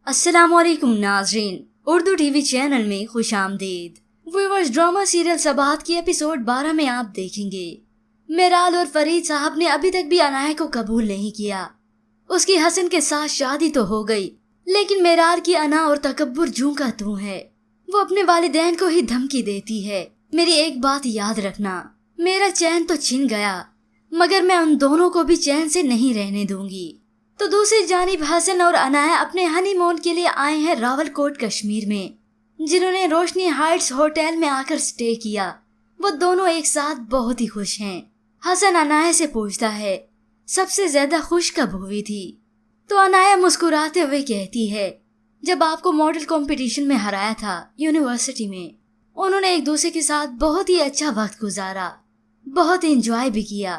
अस्सलामुअलैकुम नाज़रीन, Urdu TV channel में खुश आमदीद। व्यूअर्स, ड्रामा सीरियल सबात की एपिसोड 12 में आप देखेंगे मेराल और फरीद साहब ने अभी तक भी अनाया को कबूल नहीं किया। उसकी हसन के साथ शादी तो हो गई, लेकिन मेराल की अना और तकब्बुर जूं का तूं है। वो अपने वालिदैन को ही धमकी देती है, मेरी एक बात याद रखना, मेरा चैन तो छिन गया मगर मैं उन दोनों को भी चैन से नहीं रहने दूंगी। तो दूसरी जानिब हसन और अनाया अपने हनीमून के लिए आए हैं रावलकोट कश्मीर में, जिन्होंने रोशनी हाइट्स होटल में आकर स्टे किया। वो दोनों एक साथ बहुत ही खुश हैं। हसन अनाया से पूछता है, सबसे ज्यादा खुश कब हुई थी? तो अनाया मुस्कुराते हुए कहती है, जब आपको मॉडल कंपटीशन में हराया था यूनिवर्सिटी में। उन्होंने एक दूसरे के साथ बहुत ही अच्छा वक्त गुजारा, बहुत एंजॉय भी किया।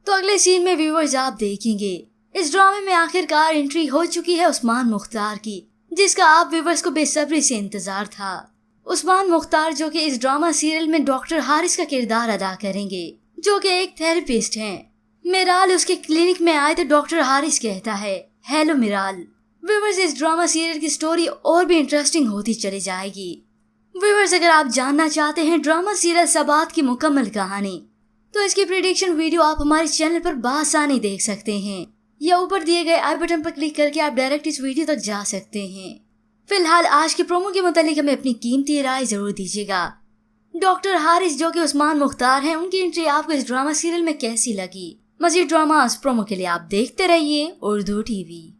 तो अगले सीन में व्यूअर्स आप देखेंगे इस ड्रामे में आखिरकार एंट्री हो चुकी है उस्मान मुख्तार की, जिसका आप व्यूअर्स को बेसब्री से इंतजार था। उस्मान मुख्तार जो कि इस ड्रामा सीरियल में डॉक्टर हारिस का किरदार अदा करेंगे, जो कि एक थेरेपिस्ट हैं। मिराल उसके क्लिनिक में आए तो डॉक्टर हारिस कहता है, हेलो मिराल। व्यूअर्स, इस ड्रामा सीरियल की स्टोरी और भी इंटरेस्टिंग होती चली जाएगी। व्यूअर्स, अगर आप जानना चाहते हैं ड्रामा सीरियल सबात की मुकम्मल कहानी, तो इसकी प्रेडिक्शन वीडियो आप हमारे चैनल पर बासानी देख सकते हैं, या ऊपर दिए गए आई बटन पर क्लिक करके आप डायरेक्ट इस वीडियो तक जा सकते हैं। फिलहाल आज के प्रोमो के मुतालिक हमें अपनी कीमती राय जरूर दीजिएगा। डॉक्टर हारिस जो कि उस्मान मुख्तार हैं, उनकी एंट्री आपको इस ड्रामा सीरियल में कैसी लगी? मजीद ड्रामा प्रोमो के लिए आप देखते रहिए उर्दू टीवी।